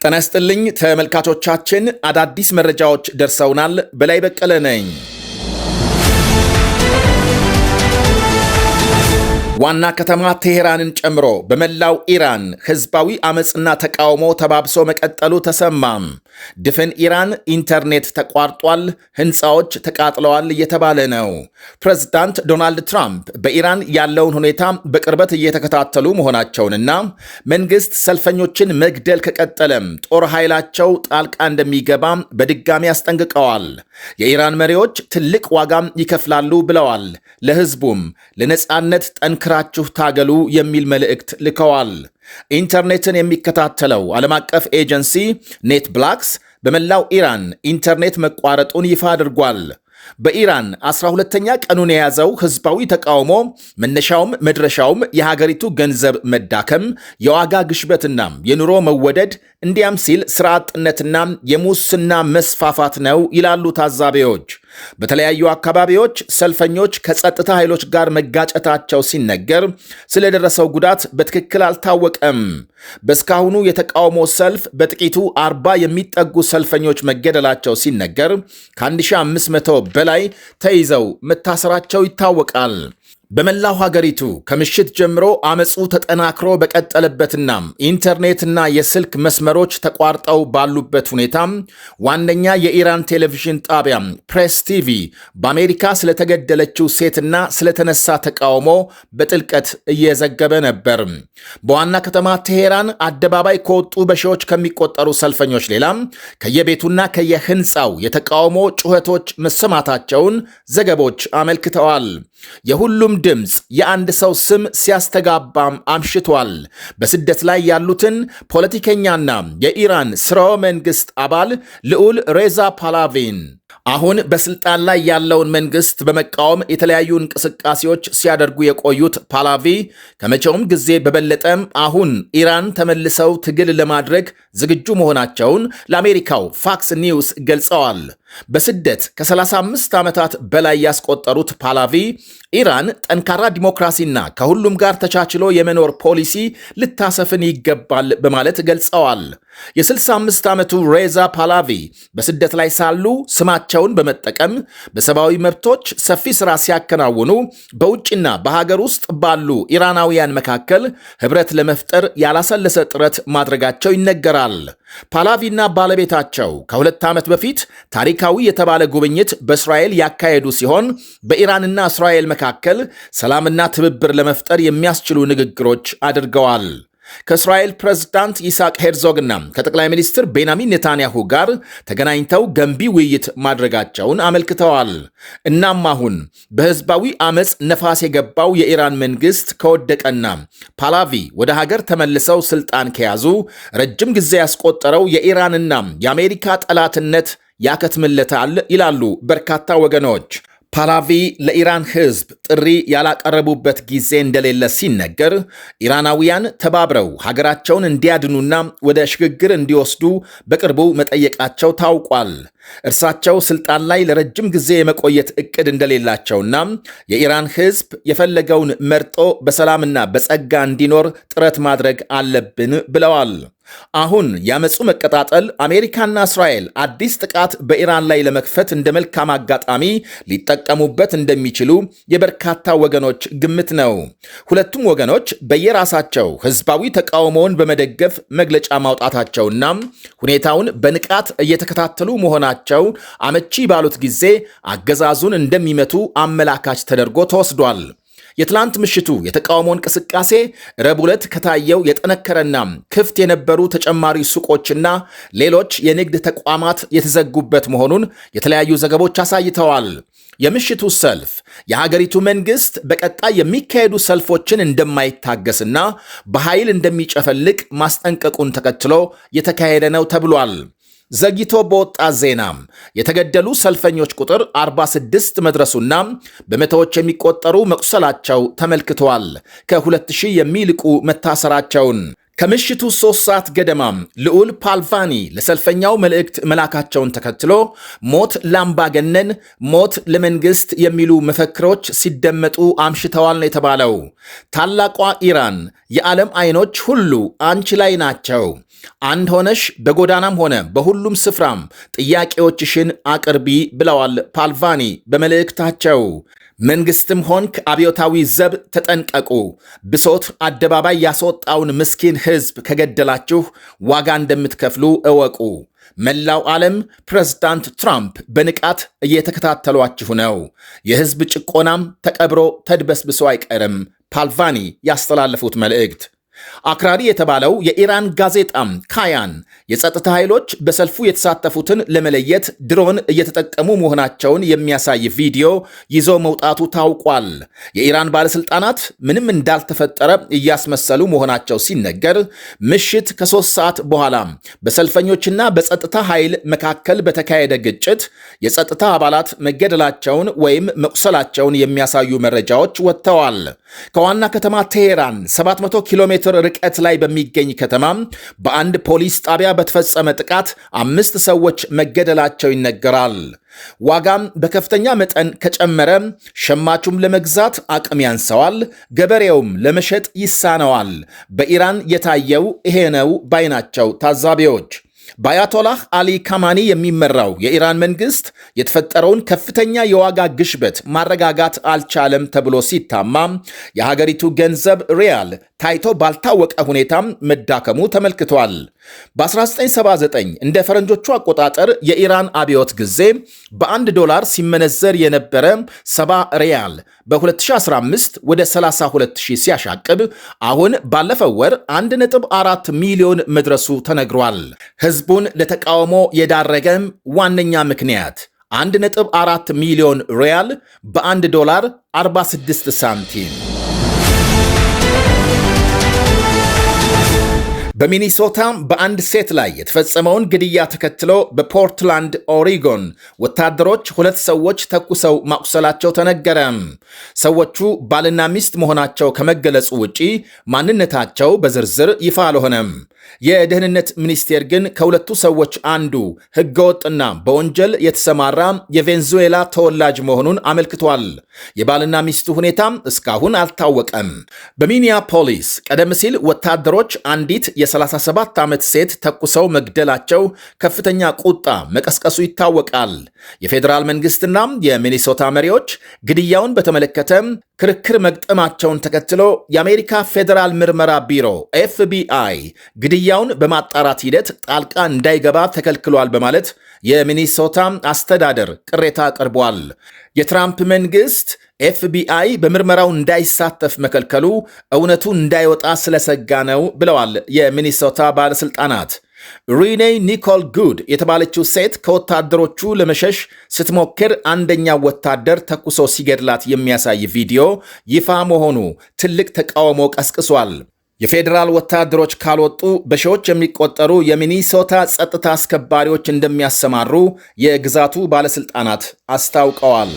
ጤና ይስጥልኝ ተመልካቾቻችን፣ አዳዲስ መረጃዎች ደርሰውናል። በላይ በቀለ ነኝ። ዋና ከተማ ቴሄራንን ጨምሮ በመላው ኢራን ህዝባዊ አመጽና ተቃውሞ ተባብሶ መቀጠሉ ተሰማም። ድፍን ኢራን ኢንተርኔት ተቋርጧል፣ ህንፃዎች ተቃጥለዋል እየተባለ ነው። ፕሬዝዳንት ዶናልድ ትራምፕ በኢራን ያለውን ሁኔታ በቅርበት እየተከታተሉ መሆናቸውንና መንግስት ሰልፈኞችን መግደል ከቀጠለም ጦር ኃይላቸው ጣልቃ እንደሚገባ በድጋሚ አስጠንቅቀዋል። የኢራን መሪዎች ትልቅ ዋጋም ይከፍላሉ ብለዋል። ለህዝቡም ለነጻነት ጠንክራችሁ ታገሉ የሚል መልእክት ልከዋል። ኢንተርኔትን የሚከታተለው ዓለም አቀፍ ኤጀንሲ ኔት ብላክስ በመላው ኢራን ኢንተርኔት መቋረጡን ይፋ አድርጓል። በኢራን 12ኛ ቀኑን የያዘው ህዝባዊ ተቃውሞ መነሻውም መድረሻውም የሀገሪቱ ገንዘብ መዳከም፣ የዋጋ ግሽበትና የኑሮ መወደድ እንዲያም ሲል ስራ አጥነትና የሙስና መስፋፋት ነው ይላሉ ታዛቢዎች። በተለያዩ አካባቢዎች ሰልፈኞች ከጸጥታ ኃይሎች ጋር መጋጨታቸው ሲነገር ስለደረሰው ጉዳት በትክክል አልታወቀም። በእስካሁኑ የተቃውሞ ሰልፍ በጥቂቱ 40 የሚጠጉ ሰልፈኞች መገደላቸው ሲነገር ከ1500 በላይ ተይዘው መታሰራቸው ይታወቃል። በመላው ሀገሪቱ ከምሽት ጀምሮ አመፁ ተጠናክሮ በቀጠለበትና ኢንተርኔትና የስልክ መስመሮች ተቋርጠው ባሉበት ሁኔታ ዋነኛ የኢራን ቴሌቪዥን ጣቢያ ፕሬስ ቲቪ በአሜሪካ ስለተገደለችው ሴትና ስለተነሳ ተቃውሞ በጥልቀት እየዘገበ ነበር። በዋና ከተማ ቴሄራን አደባባይ ከወጡ በሺዎች ከሚቆጠሩ ሰልፈኞች ሌላ ከየቤቱና ከየህንፃው የተቃውሞ ጩኸቶች መሰማታቸውን ዘገቦች አመልክተዋል። የሁሉም ድምፅ የአንድ ሰው ስም ሲያስተጋባም አምሽቷል። በስደት ላይ ያሉትን ፖለቲከኛና የኢራን ስርወ መንግስት አባል ልዑል ሬዛ ፓላቪን አሁን በስልጣን ላይ ያለውን መንግስት በመቃወም የተለያዩ እንቅስቃሴዎች ሲያደርጉ የቆዩት ፓላቪ ከመቼውም ጊዜ በበለጠም አሁን ኢራን ተመልሰው ትግል ለማድረግ ዝግጁ መሆናቸውን ለአሜሪካው ፋክስ ኒውስ ገልጸዋል። በስደት ከ35 ዓመታት በላይ ያስቆጠሩት ፓላቪ ኢራን ጠንካራ ዲሞክራሲና ከሁሉም ጋር ተቻችሎ የመኖር ፖሊሲ ልታሰፍን ይገባል በማለት ገልጸዋል። የ65 ዓመቱ ሬዛ ፓላቪ በስደት ላይ ሳሉ ስማቸውን በመጠቀም በሰብአዊ መብቶች ሰፊ ሥራ ሲያከናውኑ በውጭና በሀገር ውስጥ ባሉ ኢራናውያን መካከል ኅብረት ለመፍጠር ያላሰለሰ ጥረት ማድረጋቸው ይነገራል። ፓላቪና ባለቤታቸው ከ2 ዓመት በፊት ታሪካዊ የተባለ ጉብኝት በእስራኤል ያካሄዱ ሲሆን በኢራንና እስራኤል መካከል ሰላምና ትብብር ለመፍጠር የሚያስችሉ ንግግሮች አድርገዋል። ከእስራኤል ፕሬዝዳንት ይስሐቅ ሄርዞግና ከጠቅላይ ሚኒስትር ቤንያሚን ኔታንያሁ ጋር ተገናኝተው ገንቢ ውይይት ማድረጋቸውን አመልክተዋል። እናም አሁን በህዝባዊ አመፅ ነፋስ የገባው የኢራን መንግስት ከወደቀና ፓላቪ ወደ ሀገር ተመልሰው ስልጣን ከያዙ ረጅም ጊዜ ያስቆጠረው የኢራንና የአሜሪካ ጠላትነት ያከትምለታል ይላሉ በርካታ ወገኖች። ፓላቪ ለኢራን ህዝብ ጥሪ ያላቀረቡበት ጊዜ እንደሌለ ሲነገር ኢራናውያን ተባብረው ሀገራቸውን እንዲያድኑና ወደ ሽግግር እንዲወስዱ በቅርቡ መጠየቃቸው ታውቋል። እርሳቸው ስልጣን ላይ ለረጅም ጊዜ የመቆየት እቅድ እንደሌላቸውና የኢራን ህዝብ የፈለገውን መርጦ በሰላምና በጸጋ እንዲኖር ጥረት ማድረግ አለብን ብለዋል። አሁን ያመፁ መቀጣጠል አሜሪካና እስራኤል አዲስ ጥቃት በኢራን ላይ ለመክፈት እንደ መልካም አጋጣሚ ሊጠቀሙበት እንደሚችሉ የበርካታ ወገኖች ግምት ነው። ሁለቱም ወገኖች በየራሳቸው ህዝባዊ ተቃውሞውን በመደገፍ መግለጫ ማውጣታቸውና ሁኔታውን በንቃት እየተከታተሉ መሆናቸው አመቺ ባሉት ጊዜ አገዛዙን እንደሚመቱ አመላካች ተደርጎ ተወስዷል። የትላንት ምሽቱ የተቃውሞ እንቅስቃሴ ረቡዕ ዕለት ከታየው የጠነከረና ክፍት የነበሩ ተጨማሪ ሱቆችና ሌሎች የንግድ ተቋማት የተዘጉበት መሆኑን የተለያዩ ዘገቦች አሳይተዋል። የምሽቱ ሰልፍ የሀገሪቱ መንግስት በቀጣይ የሚካሄዱ ሰልፎችን እንደማይታገስና በኃይል እንደሚጨፈልቅ ማስጠንቀቁን ተከትሎ የተካሄደ ነው ተብሏል። ዘግይቶ በወጣ ዜናም የተገደሉ ሰልፈኞች ቁጥር 46 መድረሱና በመቶዎች የሚቆጠሩ መቁሰላቸው ተመልክተዋል። ከ2000 የሚልቁ መታሰራቸውን ከምሽቱ 3 ሰዓት ገደማም ልዑል ፓልቫኒ ለሰልፈኛው መልእክት መላካቸውን ተከትሎ ሞት ለአምባገነን፣ ሞት ለመንግስት የሚሉ መፈክሮች ሲደመጡ አምሽተዋል ነው የተባለው። ታላቋ ኢራን የዓለም አይኖች ሁሉ አንቺ ላይ ናቸው፣ አንድ ሆነሽ በጎዳናም ሆነ በሁሉም ስፍራም ጥያቄዎችሽን አቅርቢ ብለዋል ፓልቫኒ በመልእክታቸው። መንግስትም ሆንክ አብዮታዊ ዘብ ተጠንቀቁ። ብሶት አደባባይ ያስወጣውን ምስኪን ሕዝብ ከገደላችሁ ዋጋ እንደምትከፍሉ እወቁ። መላው ዓለም ፕሬዝዳንት ትራምፕ በንቃት እየተከታተሏችሁ ነው። የሕዝብ ጭቆናም ተቀብሮ ተድበስብሶ አይቀርም። ፓልቫኒ ያስተላለፉት መልእክት። አክራሪ የተባለው የኢራን ጋዜጣም ካያን የጸጥታ ኃይሎች በሰልፉ የተሳተፉትን ለመለየት ድሮን እየተጠቀሙ መሆናቸውን የሚያሳይ ቪዲዮ ይዞ መውጣቱ ታውቋል። የኢራን ባለስልጣናት ምንም እንዳልተፈጠረ እያስመሰሉ መሆናቸው ሲነገር፣ ምሽት ከ3 ሰዓት በኋላ በሰልፈኞችና በጸጥታ ኃይል መካከል በተካሄደ ግጭት የጸጥታ አባላት መገደላቸውን ወይም መቁሰላቸውን የሚያሳዩ መረጃዎች ወጥተዋል። ከዋና ከተማ ቴሄራን 700 ኪሎ ሜትር ርቀት ላይ በሚገኝ ከተማ በአንድ ፖሊስ ጣቢያ በተፈጸመ ጥቃት 5 ሰዎች መገደላቸው ይነገራል። ዋጋም በከፍተኛ መጠን ከጨመረ ሸማቹም ለመግዛት አቅም ያንሰዋል፣ ገበሬውም ለመሸጥ ይሳነዋል። በኢራን የታየው ይሄ ነው ባይ ናቸው ታዛቢዎች። በአያቶላህ አሊ ካማኒ የሚመራው የኢራን መንግስት የተፈጠረውን ከፍተኛ የዋጋ ግሽበት ማረጋጋት አልቻለም ተብሎ ሲታማ የሀገሪቱ ገንዘብ ሪያል ታይቶ ባልታወቀ ሁኔታም መዳከሙ ተመልክቷል። በ1979 እንደ ፈረንጆቹ አቆጣጠር የኢራን አብዮት ጊዜ በ1 ዶላር ሲመነዘር የነበረ 70 ሪያል በ2015 ወደ 32000 ሲያሻቅብ አሁን ባለፈው ወር 1.4 ሚሊዮን መድረሱ ተነግሯል። ህዝቡን ለተቃውሞ የዳረገም ዋነኛ ምክንያት 1.4 ሚሊዮን ሪያል በ1 ዶላር 46 ሳንቲም። በሚኒሶታ በአንድ ሴት ላይ የተፈጸመውን ግድያ ተከትሎ በፖርትላንድ ኦሪጎን ወታደሮች 2 ሰዎች ተኩሰው ማቁሰላቸው ተነገረ። ሰዎቹ ባልና ሚስት መሆናቸው ከመገለጹ ውጪ ማንነታቸው በዝርዝር ይፋ አልሆነም። የደህንነት ሚኒስቴር ግን ከሁለቱ ሰዎች አንዱ ህገወጥና በወንጀል የተሰማራ የቬንዙዌላ ተወላጅ መሆኑን አመልክቷል። የባልና ሚስቱ ሁኔታም እስካሁን አልታወቀም። በሚኒያፖሊስ ቀደም ሲል ወታደሮች አንዲት የ37 ዓመት ሴት ተኩሰው መግደላቸው ከፍተኛ ቁጣ መቀስቀሱ ይታወቃል። የፌዴራል መንግስትና የሚኒሶታ መሪዎች ግድያውን በተመለከተ ክርክር መግጠማቸውን ተከትሎ የአሜሪካ ፌዴራል ምርመራ ቢሮ ኤፍቢአይ ግድያውን በማጣራት ሂደት ጣልቃ እንዳይገባ ተከልክሏል በማለት የሚኒሶታ አስተዳደር ቅሬታ አቅርቧል። የትራምፕ መንግስት ኤፍቢአይ በምርመራው እንዳይሳተፍ መከልከሉ እውነቱ እንዳይወጣ ስለሰጋ ነው ብለዋል የሚኒሶታ ባለስልጣናት። ሪኔ ኒኮል ጉድ የተባለችው ሴት ከወታደሮቹ ለመሸሽ ስትሞክር አንደኛው ወታደር ተኩሶ ሲገድላት የሚያሳይ ቪዲዮ ይፋ መሆኑ ትልቅ ተቃውሞ ቀስቅሷል። የፌዴራል ወታደሮች ካልወጡ በሺዎች የሚቆጠሩ የሚኒሶታ ጸጥታ አስከባሪዎች እንደሚያሰማሩ የግዛቱ ባለስልጣናት አስታውቀዋል።